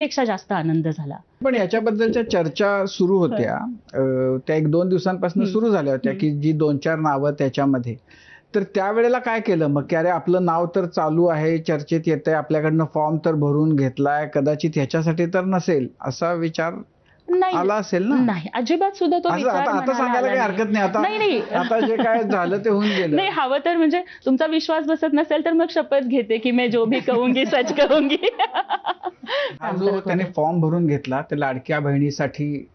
पेक्षा जास्त आनंद झाला. पण याच्याबद्दलच्या चर्चा सुरू होत्या, त्या 1-2 दिवसांपासून सुरू झाल्या होत्या, की जी 2-4 नावं त्याच्यामध्ये. तर त्यावेळेला काय केलं मग, की अरे आपलं नाव तर चालू आहे, चर्चेत येतंय, आपल्याकडनं फॉर्म तर भरून घेतलाय, कदाचित ह्याच्यासाठी तर नसेल, असा विचार नाही, आला असेल ना? नाही. अजिबात सुद्धा तो असं विचार आता मनाला सांगायला आला काही हरकत नाही. नाही. नाही. आता जे काय झालं ते होऊन गेलं. नाही, हवं तर म्हणजे तुमचा विश्वास बसत नसेल तर मग शपथ घेते, की मैं जो भी कहूंगी सच कहूंगी. हा जो त्याने फॉर्म भरून घेतला, ते लाडक्या बहिणीसाठी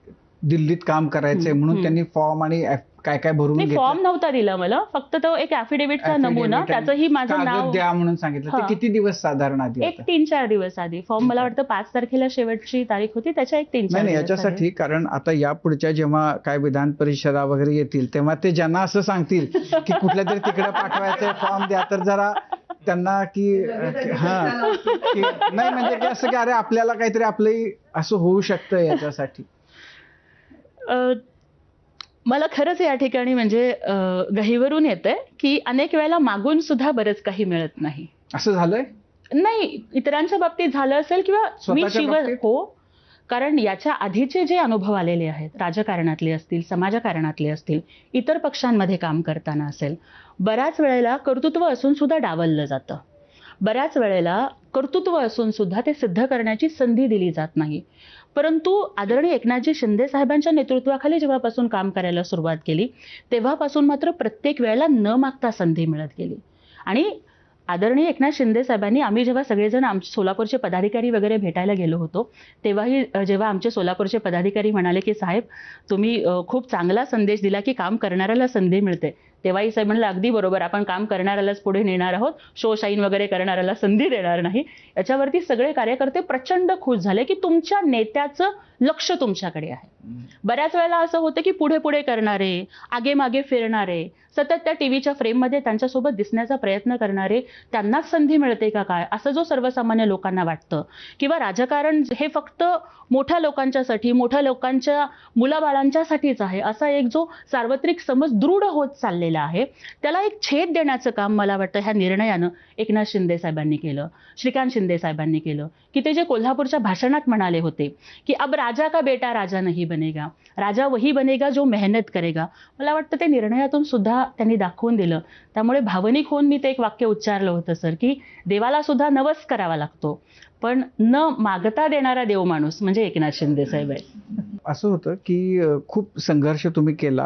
दिल्लीत काम करायचंय म्हणून त्यांनी फॉर्म आणि काय काय भरून नाही, घेतलं. फॉर्म नव्हता दिला मला, फक्त तो एक ॲफिडेव्हिटचा नमुना, त्याचंही माझं कागद नाव द्या म्हणून सांगितलं. ते हां. किती दिवस साधारण आधी एक होतं? 3-4 दिवस आधी. फॉर्म मला वाटतं 5 तारखेला शेवटची तारीख होती, त्याच्या एक 3-4 नाही दिवस याच्यासाठी, कारण आता या पुढच्या जेव्हा काय विधान परिषदा वगैरे येतील तेव्हा ते ज्यांना असं सांगतील की कुठल्या तरी तिकडे पाठवायचं फॉर्म द्या, तर जरा त्यांना की नाही म्हणजे की असं की अरे आपल्याला काहीतरी आपलंही असं होऊ शकतं याच्यासाठी. मला खरंच या ठिकाणी म्हणजे गहिवरून येतंय, की अनेक वेळेला मागून सुद्धा बरंच काही मिळत नाही. असं झालंय? नाही, इतरांच्या बाबतीत झालं असेल किंवा मी स्वतःच्या बाबतीत? हो. कारण याच्या आधीचे जे अनुभव आलेले आहेत, राजकारणातले असतील, समाजकारणातले असतील, इतर पक्षांमध्ये काम करताना असेल, बऱ्याच वेळेला कर्तृत्व असून सुद्धा डावललं जातं. बऱ्याच वेळेला कर्तृत्व असून सुद्धा ते सिद्ध करण्याची संधी दिली जात नाही. परंतु आदरणीय एकनाथजी शिंदे साहेबांच्या नेतृत्वाखाली जेव्हापासून काम करायला सुरुवात केली, तेव्हापासून मात्र प्रत्येक वेळेला न मागता संधी मिळत गेली. आणि आदरणीय एकनाथ शिंदे साहेबांनी, आम्ही जेव्हा सगळेजण आमचे सोलापूरचे पदाधिकारी वगैरे भेटायला गेलो होतो, तेव्हाही जेव्हा आमचे सोलापूरचे पदाधिकारी म्हणाले, की साहेब तुम्ही खूप चांगला संदेश दिला, की काम करणाऱ्याला संधी मिळते. तेव्हाही साहेब म्हणलं, अगदी बरोबर, आपण काम करणाऱ्यालाच पुढे नेणार आहोत, शो शाईन वगैरे करणाऱ्याला संधी देणार नाही. याच्यावरती सगळे कार्यकर्ते प्रचंड खुश झाले, की तुमच्या नेत्याचं लक्ष तुमच्याकडे आहे. बऱ्याच वेळेला असं होतं, की पुढे पुढे करणारे, आगे मागे फिरणारे, सतत त्या टीव्हीच्या फ्रेममध्ये त्यांच्यासोबत दिसण्याचा प्रयत्न करणारे, त्यांनाच संधी मिळते का काय, असं जो सर्वसामान्य लोकांना वाटतं, किंवा राजकारण हे फक्त मोठ्या लोकांच्यासाठी, मोठ्या लोकांच्या मुलाबाळांच्यासाठीच आहे, असा एक जो सार्वत्रिक समज दृढ होत चाललेला आहे, त्याला एक छेद देण्याचं काम मला वाटतं ह्या निर्णयानं एकनाथ शिंदे साहेबांनी केलं, श्रीकांत शिंदे साहेबांनी केलं. की ते जे कोल्हापूरच्या भाषणात म्हणाले होते, की अब राजा का बेटा राजा नहीं बनेगा, राजा वही बनेगा जो मेहनत करेगा. मला वाटतं ते निर्णयातून सुद्धा त्यांनी दाखवून दिलं. त्यामुळे भावनिक होऊन मी ते एक वाक्य उच्चारलं होतं सर, की देवाला सुद्धा नवस करावा लागतो, पण न मागता देणारा देव माणूस म्हणजे एकनाथ शिंदे साहेब आहे. असं होतं की खूप संघर्ष तुम्ही केला.